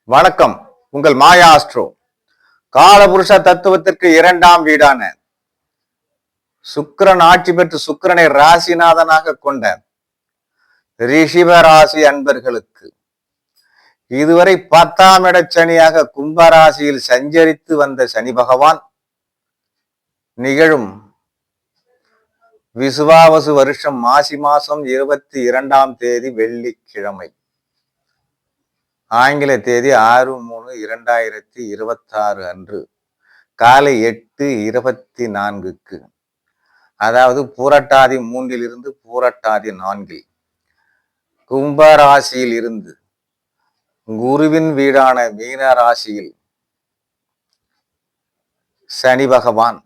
வணக்கம். உங்கள் மாயா ஆஸ்ட்ரோ. காலபுருஷ தத்துவத்திற்கு இரண்டாம் வீடான சுக்கிரன் ஆட்சி பெற்று சுக்கிரனை ராசிநாதனாக கொண்ட ரிஷிப ராசி அன்பர்களுக்கு இதுவரை 10ஆம் இட சனியாக கும்பராசியில் சஞ்சரித்து வந்த சனி பகவான் நிகழும் விசுவாவசு வருஷம் மாசி மாசம் 22ஆம் தேதி வெள்ளிக்கிழமை, ஆங்கில தேதி 6/3/2026 அன்று காலை 8:24 அதாவது பூரட்டாதி 3 பூரட்டாதி 4 கும்பராசியில் இருந்து குருவின் வீடான மீன ராசியில் சனி பகவான்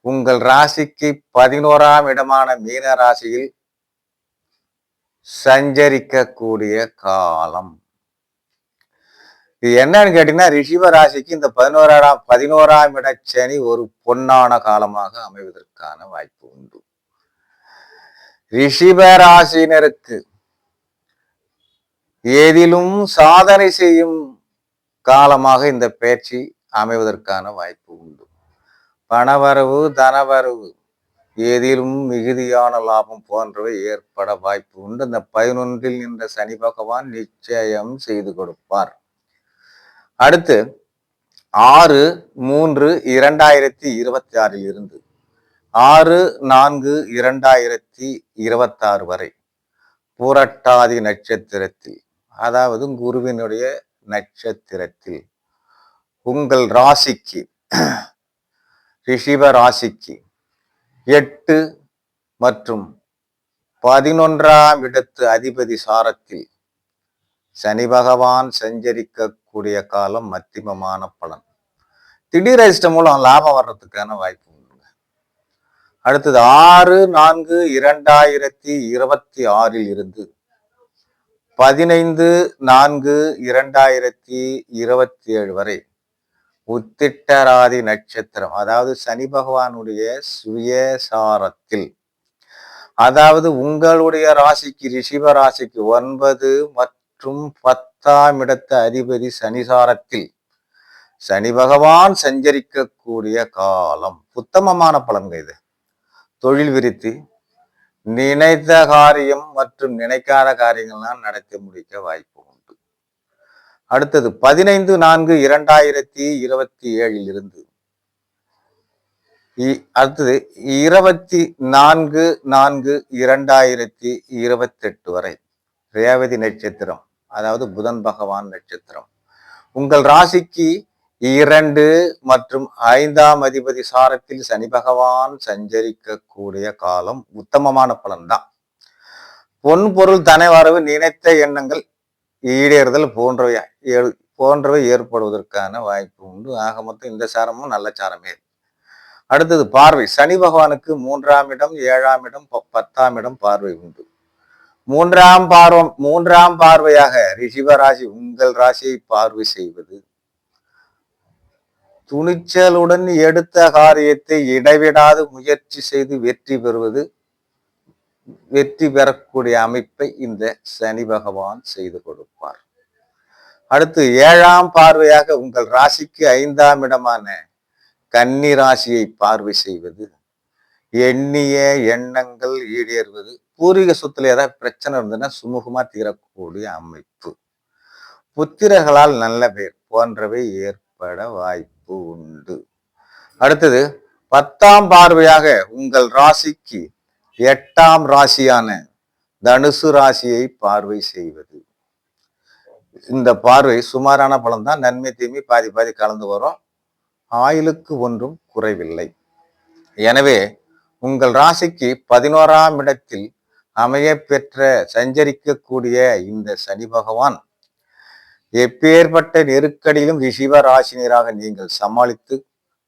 உங்கள் ராசிக்கு 11ஆம் இடமான மீன ராசியில் சஞ்சரிக்கக்கூடிய காலம். இது என்னன்னு கேட்டீங்கன்னா, ரிஷிப ராசிக்கு இந்த 11ஆம் இட சனி ஒரு பொன்னான காலமாக அமைவதற்கான வாய்ப்பு உண்டு. ரிஷிப ராசியினருக்கு ஏதிலும் சாதனை செய்யும் காலமாக இந்த பயிற்சி அமைவதற்கான வாய்ப்பு உண்டு. பணவரவு, தனவரவு, ஏதிலும் மிகுதியான லாபம் போன்றவை ஏற்பட வாய்ப்பு உண்டு. இந்த 11இல் நின்ற சனி பகவான் நிச்சயம் செய்து கொடுப்பார். அடுத்து 6/3/2026 இருந்து 6/4/2026 வரை பூரட்டாதி நட்சத்திரத்தில், அதாவது குருவினுடைய நட்சத்திரத்தில் உங்கள் ராசிக்கு ரிஷிப ராசிக்கு 8 மற்றும் 11ஆம் இடத்து அதிபதி சாரத்தில் சனி பகவான் சஞ்சரிக்கக்கூடிய காலம் மத்தியமமான பலன். திடீர் அதிர்ஷ்டம் மூலம் லாபம் வர்றதுக்கான வாய்ப்பு உண்டு. அடுத்தது 6/4/2026 இருந்து 15/4/2027 வரை உத்திட்டராதி நட்சத்திரம், அதாவது சனி பகவானுடைய சுயசாரத்தில், அதாவது உங்களுடைய ராசிக்கு ரிஷிப ராசிக்கு 9 மற்றும் 10ஆம் இடத்து அதிபதி சனிசாரத்தில் சனி பகவான் சஞ்சரிக்கக்கூடிய காலம். உத்தமமான பலன்கள் இது. தொழில் விருத்தி, நினைத்த காரியம் மற்றும் நினைக்காத காரியங்கள்லாம் நடத்தி முடிக்க வாய்ப்பு உண்டு. அடுத்தது 15/4/2027 இருந்து அடுத்தது 24/4/2028 வரை ரேவதி நட்சத்திரம், அதாவது புதன் பகவான் நட்சத்திரம், உங்கள் ராசிக்கு 2 மற்றும் 5ஆம் அதிபதி சாரத்தில் சனி பகவான் சஞ்சரிக்கக்கூடிய காலம். உத்தமமான பலன் தான். பொன் பொருள் தன வரவு, நினைத்த எண்ணங்கள் ஈடேறுதல் போன்றவை ஏற்படுவதற்கான வாய்ப்பு உண்டு. ஆக மொத்தம் இந்த சாரமும் நல்ல சாரமே. அடுத்தது பார்வை. சனி பகவானுக்கு 3ஆம் இடம், 7ஆம் இடம், 10ஆம் இடம் பார்வை உண்டு. 3ஆம் பார்வையாக ரிஷிப ராசி உங்கள் ராசியை பார்வை செய்வது துணிச்சலுடன் எடுத்த காரியத்தை இடைவிடாது முயற்சி செய்து வெற்றி பெறக்கூடிய அமைப்பை இந்த சனி பகவான் செய்து கொடுப்பார். அடுத்து 7ஆம் பார்வையாக உங்கள் ராசிக்கு 5ஆம் இடமான கன்னி ராசியை பார்வை செய்வது எண்ணிய எண்ணங்கள் ஈடேறுவது, பூர்வீக சொத்துல ஏதாவது பிரச்சனை இருந்ததுன்னா சுமூகமா தீரக்கூடிய அமைப்பு, புத்திரர்களால் நல்ல பேர் போன்றவை ஏற்பட வாய்ப்பு உண்டு. அடுத்தது 10ஆம் பார்வையாக உங்கள் ராசிக்கு 8ஆம் ராசியான தனுசு ராசியை பார்வை செய்வது. இந்த பார்வை சுமாரான பலன் தான். நன்மை தீமை பாதி பாதி கலந்து வரும். ஆயுளுக்கு ஒன்றும் குறைவில்லை. எனவே உங்கள் ராசிக்கு 11ஆம் இடத்தில் அமைய பெற்ற சஞ்சரிக்கக்கூடிய இந்த சனி பகவான் எப்பேற்பட்ட நெருக்கடியிலும் ரிஷிப ராசினியராக நீங்கள் சமாளித்து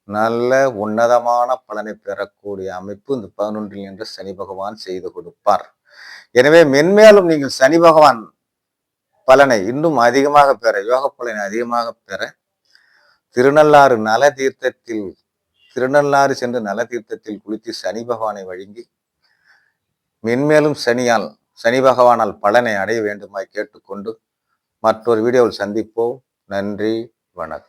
நல்ல உன்னதமான பலனை பெறக்கூடிய அமைப்பு இந்த 11இல் நின்ற சனி பகவான் செய்து கொடுப்பார். எனவே மென்மேலும் நீங்கள் சனி பகவான் பலனை இன்னும் அதிகமாக பெற, யோக பலனை அதிகமாக பெற திருநள்ளாறு சென்று நல தீர்த்தத்தில் குளித்து சனி பகவானை வழங்கி மென்மேலும் சனி பகவானால் பலனை அடைய வேண்டுமாய் கேட்டுக்கொண்டு மற்றொரு வீடியோவில் சந்திப்போம். நன்றி, வணக்கம்.